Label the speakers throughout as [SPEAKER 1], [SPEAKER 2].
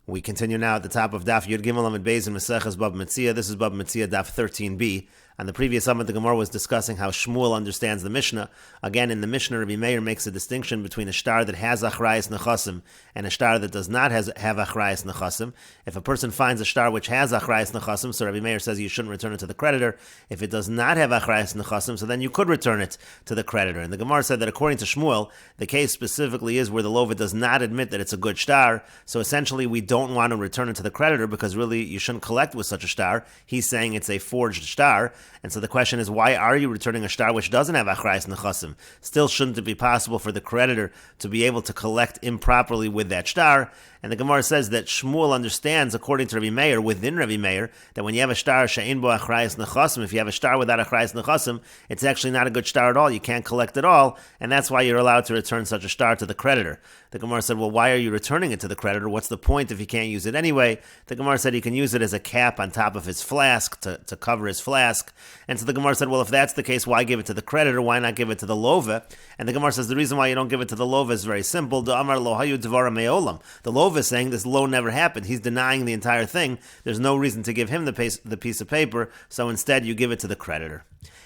[SPEAKER 1] We continue now at the top of Daf Yomi Gemara and Beis in Meseches Bava Metzia. This is Bava Metzia Daf 13b. On the previous summit, the Gemara was discussing how Shmuel understands the Mishnah. Again, in the Mishnah, Rabbi Meir makes a distinction between a shtar that has achrayas nechasim and a shtar that does not have achrayas nechasim. If a person finds a shtar which has achrayas nechasim, so Rabbi Meir says you shouldn't return it to the creditor. If it does not have achrayas nechasim, so then you could return it to the creditor. And the Gemara said that according to Shmuel, the case specifically is where the lova does not admit that it's a good shtar. So essentially, we don't want to return it to the creditor because really you shouldn't collect with such a shtar. He's saying it's a forged shtar. And so the question is, why are you returning a shtar which doesn't have achrayas nechasim? Still, shouldn't it be possible for the creditor to be able to collect improperly with that shtar? And the Gemara says that Shmuel understands, according to Rabbi Meir, within Rabbi Meir, that when you have a shtar she'ein bo achrayas nechasim, if you have a shtar without achrayas nechasim, it's actually not a good shtar at all. You can't collect at all, and that's why you're allowed to return such a shtar to the creditor. The Gemara said, well, why are you returning it to the creditor? What's the point if he can't use it anyway? The Gemara said he can use it as a cap on top of his flask to cover his flask. And so the Gemara said, well, if that's the case, why give it to the creditor? Why not give it to the lova? And the Gemara says the reason why you don't give it to the lova is very simple. The amar lo hayu devara me'olam. The lova is saying this lo never happened. He's denying the entire thing. There's no reason to give him the piece of paper, so instead you give it to the creditor.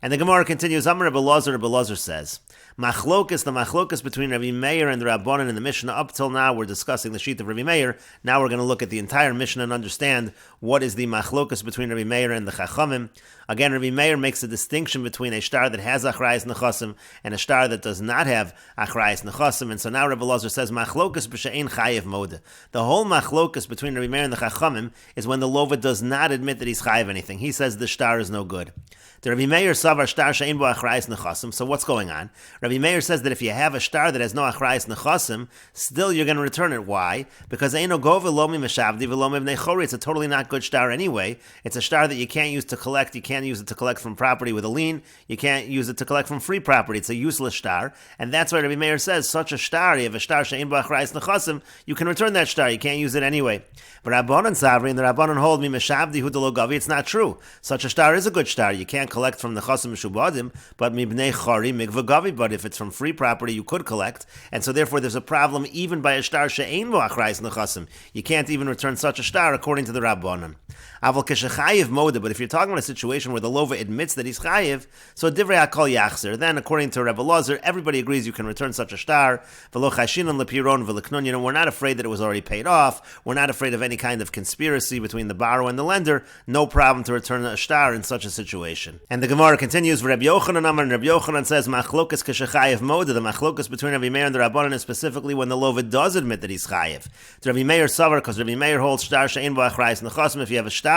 [SPEAKER 1] And the Gemara continues, Amar Rabbi Elazar says, the machlokas between Rabbi Meir and the Rabbanan in the Mishnah. Up till now, we're discussing the sheet of Rabbi Meir. Now we're going to look at the entire Mishnah and understand what is the machlokas between Rabbi Meir and the Chachamim. Again, Rabbi Meir makes a distinction between a shtar that has achrayas nechasim and a shtar that does not have achrayas nechasim. And so now Rabbi Elazar says, machlokas b'she'ein chayev moda. The whole machlokas between Rabbi Meir and the Chachamim is when the lova does not admit that he's chayev anything. He says the shtar is no good. The Rabbi Meir savar shtar she'ein bo achrayas nechasim. So what's going on? Rabbi Meir says that if you have a shtar that has no achrayas nechasim, still you're going to return it. Why? Because eino gova lo mi meshavdi v'lo mivnei chori. It's a totally not good shtar anyway. It's a shtar that you can't use to collect. You can't use it to collect from property with a lien. You can't use it to collect from free property. It's a useless shtar. And that's why Rabbi Meir says such a shtar, you have a shtar she'ein bo achrayas nechasim, you can return that shtar. You can't use it anyway. But Rabbanan Savri and the Rabbanan hold mi meshavdi hu delo gavi. It's not true. Such a shtar is a good shtar. You can't collect from the chasim mishubadim, but mibnei chari migva gavi. But if it's from free property, you could collect, and so therefore there's a problem even by a shtar she'ein bo achrayas nechasim. You can't even return such a shtar according to the Rabbanan. Aval keshechayev moda. But if you're talking about a situation where the lova admits that he's chayev, so divrei hakol yachzer. Then according to Rebbe Elazar, everybody agrees you can return such a shtar. V'lo chashinon lepiron v'leknun. We're not afraid that it was already paid off. We're not afraid of any kind of conspiracy between the borrower and the lender. No problem to return a shtar in such a situation. And the Gemara continues. Rabbi Yochanan Amar, and Rabbi Yochanan says machlokas keshechayev moda. The machlokas between Rabbi Meir and the Rabbanan is specifically when the lova does admit that he's chayev. To Rabbi Meir savar, because Rabbi Meir holds shtar she'ein bo achrayas nechasim. If you have a shtar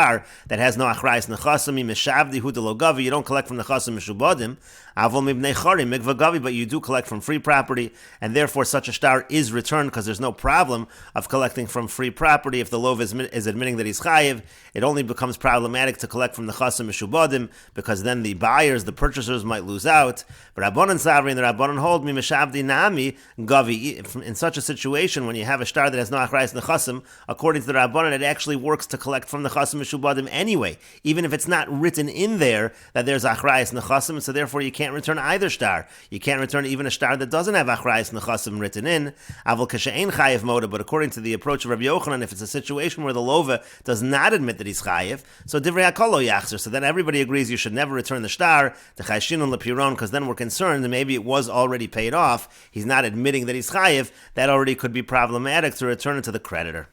[SPEAKER 1] that has no achrayas nechasim, mishavdi hu delo gavi, you don't collect from the chasim mishubadim. Avol mibnei chari migva gavi, but you do collect from free property, and therefore such a shtar is returned because there's no problem of collecting from free property. If the lova is admitting that he's chayev, it only becomes problematic to collect from the chasim mishubadim because then the buyers, the purchasers, might lose out. But Rabbanan Savri and the Rabbanan hold mi mishavdi nami gavi. In such a situation, when you have a shtar that has no achrayas nechasim, according to the Rabbanan, it actually works to collect from the chasim mishubadim anyway, even if it's not written in there that there's achrayas nechasim. So therefore, you can't return either shtar. You can't return even a shtar that doesn't have achrayas nechasim written in. Avol kashe'ein chayev moda. But according to the approach of Rabbi Yochanan, if it's a situation where the lova does not admit that he's chayev, so divrei hakol lo yachzer. So then everybody agrees you should never return the shtar to chashinon lepiron, because then we're concerned that maybe it was already paid off. He's not admitting that he's chayev. That already could be problematic to return it to the creditor.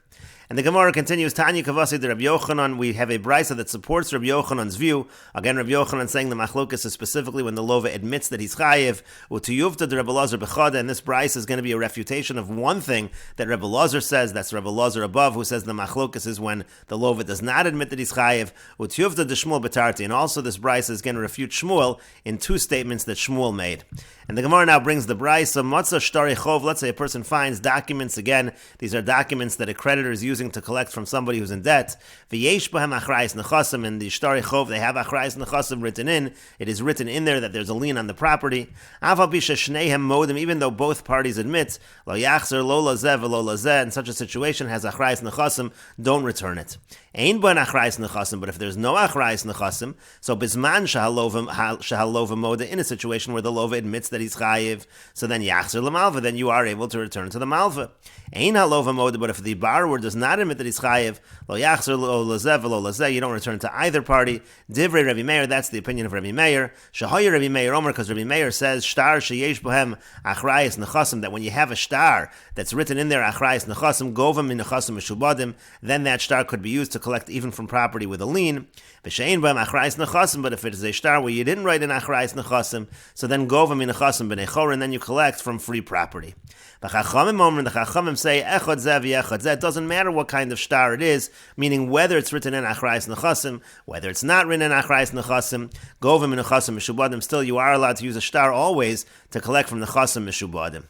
[SPEAKER 1] And the Gemara continues, Tanya Kavasi de Rabbi Yochanan. We have a brisa that supports Rabbi Yochanan's view. Again, Rabbi Yochanan saying the machlokas is specifically when the lova admits that he's chayev. Utiyuvta de Rabbi Elazar bechada. And this brisa is going to be a refutation of one thing that Rabbi Elazar says. That's Rabbi Elazar above, who says the machlokas is when the lova does not admit that he's chayev. Utiyuvta de Shmuel betarti. And also this brisa is going to refute Shmuel in two statements that Shmuel made. And the Gemara now brings the brisa, Matzah Shtari Chov. Let's say a person finds documents. Again, these are documents that a creditor is using to collect from somebody who's in debt. V'yesh b'hem achrayas nechasim. In the Shtari Chov, they have achrayas nechasim written in. It is written in there that there's a lien on the property. Aval bisha shneihem modim. Even though both parties admit lo yachzer lo lazeh v'lo lazeh, in such a situation has achrayas nechasim, don't return it. Ein bo achrayas nechasim. But if there's no achrayas nechasim, so bisman shahalova moda, in a situation where the lova admits that he's chayiv, so then yachzer l'malva, then you are able to return to the malva. Ein halova moda. But if the borrower does not not admit that he's chayiv, lo yachzer lo lazeh v'lo lazeh, you don't return to either party. Divrei Rabbi Meir, that's the opinion of Rabbi Meir. Shahoyer Rabbi Meir Omer, because Rabbi Meir says, shtar sheyesh bohem achrayis nechasim, that when you have a shtar that's written in there, achrayis nechasim, govim min nechasim meshubadim, then that shtar could be used to collect even from property with a lien. V'shein bohem achrayis nechasim, but if it is a shtar where you didn't write in achrayis nechasim, so then govim min nechasim b'nei chor, and then you collect from free property. The Chachamim say, echad zeh v'echad zeh, it doesn't matter what kind of shtar it is, meaning whether it's written in achrayis nechasim, whether it's not written in achrayis nechasim, govim min nechasim meshubadim, still you are allowed to use a shtar always to collect from nechasim meshubadim.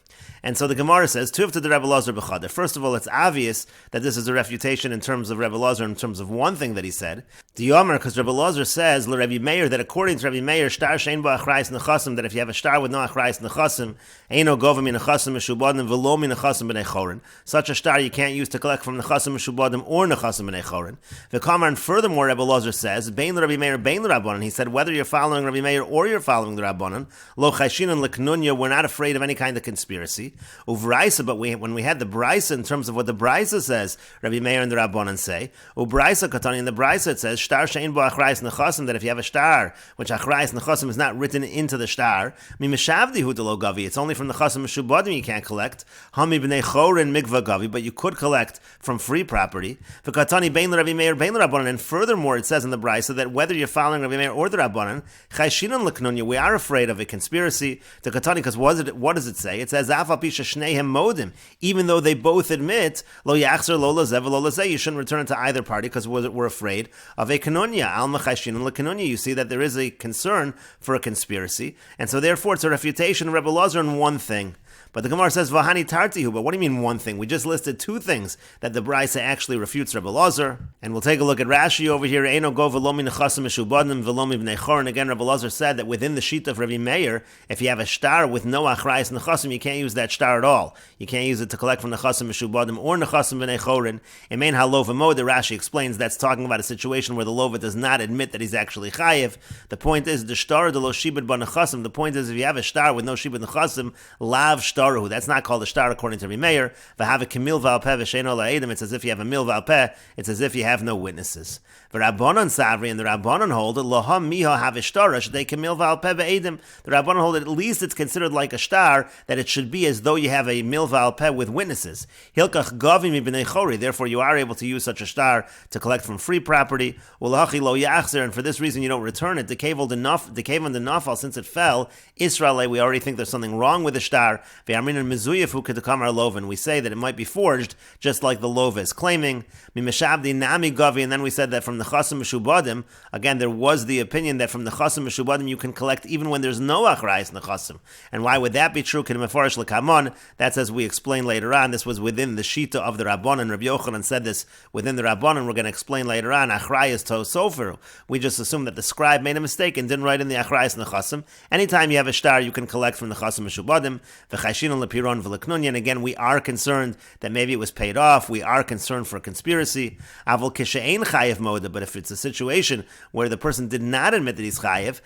[SPEAKER 1] And so the Gemara says, Tuv to the Rebbe Lazar b'chada. First of all, it's obvious that this is a refutation in terms of Rebbe Lazar, in terms of one thing that he said. The Yomer, because Rebbe Lazar says, L'Rebbe Meir, that according to Rebbe Meir, shtar shein bo achrayis nechasim, that if you have a shtar with no achrayis nechasim, eino govim min nechasim meshubadim v'lo min nechasim b'nei chorin. Such a shtar you can't use to collect from nechasim meshubadim or nechasim b'nei chorin. V'kamar, and furthermore, Rebbe Lazar says, bein l'Rebbe Meir, bein l'Rabbanan. He said, whether you're following Rebbe Meir or you're following the Rabbanan, lo chayshinan l'knunya, we're not afraid of any kind of conspiracy. Uvraisa, but when we had the Braisa, in terms of what the Braisa says, Rabbi Meir and the Rabbanan say, Ubraisa katani, in the Braisa it says, shtar shein bo achrayis nechasim, that if you have a shtar, which achrayis nechasim is not written into the shtar, mimeshavdi hu delo gavi, it's only from the chasim meshubadim you can't collect, hami b'nei chorin mikva gavi, but you could collect from free property, v'katani bein l'Rabbi Meir, bein l'Rabbanan, and furthermore it says in the Braisa that whether you're following Rabbi Meir or the Rabbanan, chayshinan l'knunya, we are afraid of a conspiracy, to katani, because what does it say? It says, Af al pi sheshnehem modim, even though they both admit lo yachzer lo lazeh v'lo lazeh, you shouldn't return to either party because we're afraid of a kanunya al machashin and lekanunya. You see that there is a concern for a conspiracy, and so therefore it's a refutation of Rebbe Lazar in one thing. But the Gemara says, Vahani tartihu, but what do you mean one thing? We just listed two things that the Braisa actually refutes Rebbe Lazar. And we'll take a look at Rashi over here. Eino go v'lo nechasim meshubadim v'lo mibnei chorin. Again, Rebbe Lazar said that within the sheet of Rebbe Meir, if you have a shtar with no achrayis nechasim, you can't use that shtar at all. You can't use it to collect from nechasim meshubadim or nechasim b'nei chorin. Emein halova mo, the Rashi explains that's talking about a situation where the lova does not admit that he's actually chayiv. The point is, the shtar de lo shibud ba nechasim. The point is, if you have a shtar with no shibud nechasim, lav shtar. That's not called a shtar according to Rabbi Meir. V'have kimil v'al peh v'sheino la'edim. It's as if you have a mil v'al peh. It's as if you have no witnesses. V'Rabbanan savri, and the Rabbanan hold it loham miha have shtara they kimil v'al peh v'edim. The Rabbanan hold it, at least it's considered like a shtar, that it should be as though you have a mil v'al peh with witnesses. Hilkach gavi mibnei chori. Therefore, you are able to use such a shtar to collect from free property. Ulachi lo yachzer, and for this reason you don't return it. Dekevan the nafal, since it fell. Israel, we already think there's something wrong with the shtar. We say that it might be forged, just like the lova is claiming. And then we said that from the chasim meshubadim, again, there was the opinion that from the chasim meshubadim you can collect even when there's no achrayis in the chasim. And why would that be true? That's as we explain later on. This was within the shita of the Rabbanan. Rabbi Yochanan said this within the Rabbanan. We're going to explain later on. Achrayis to sofer. We just assume that the scribe made a mistake and didn't write in the achrayis in the chasim. Anytime you have a shtar, you can collect from the chasim meshubadim. And again, we are concerned that maybe it was paid off. We are concerned for a conspiracy. But if it's a situation where the person did not admit that he's chayiv,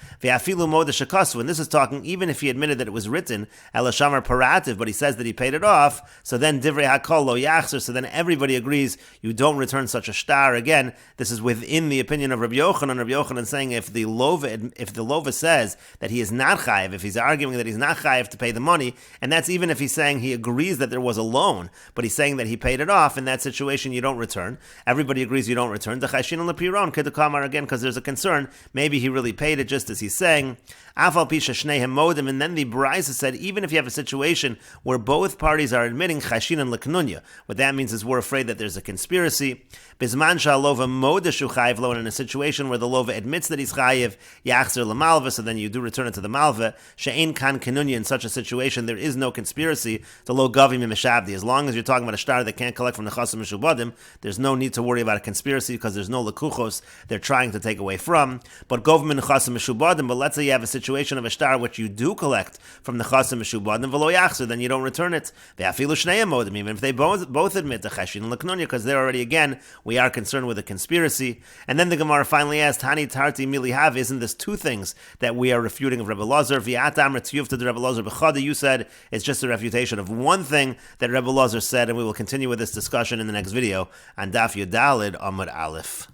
[SPEAKER 1] and this is talking even if he admitted that it was written, but he says that he paid it off, so then divrei hakol lo yachzer, so then everybody agrees you don't return such a shtar. Again, this is within the opinion of Rabbi Yochanan. Rabbi Yochanan saying if the lova says that he is not chayiv, if he's arguing that he's not chayiv to pay the money, and that's even if he's saying he agrees that there was a loan, but he's saying that he paid it off, in that situation you don't return. Everybody agrees you don't return. The chayshin and the piron kedukamar, again, because there's a concern. Maybe he really paid it, just as he's saying. Afal pisha shnehem modim, and then the Baraita said even if you have a situation where both parties are admitting chayshin and leknunya, what that means is we're afraid that there's a conspiracy. Bisman shalova modeshu chayiv lo, and in a situation where the lova admits that he's chayiv, yachzer lemalva, so then you do return it to the malva. She'ein kan kenunya, in such a situation there is no conspiracy. The lo gavi mimeshavdi. As long as you're talking about a shtar that can't collect from the chasim meshubadim, there's no need to worry about got a conspiracy because there's no lekuchos they're trying to take away from. But government chasim meshubadim. But let's say you have a situation of a shtar which you do collect from the chasim meshubadim v'lo yachzer, then you don't return it. Ve'afilu shnei modim, even if they both admit to cheshin and leknunya, because they're already, again, we are concerned with a conspiracy. And then the Gemara finally asked, Hani tarti mili have, isn't this two things that we are refuting of Rebbe Lazar? V'atam retziyuv to the Rebbe Lazar b'chada, you said it's just a refutation of one thing that Rebbe Lazar said, and we will continue with this discussion in the next video on Daf Yudalid Amud Aleph.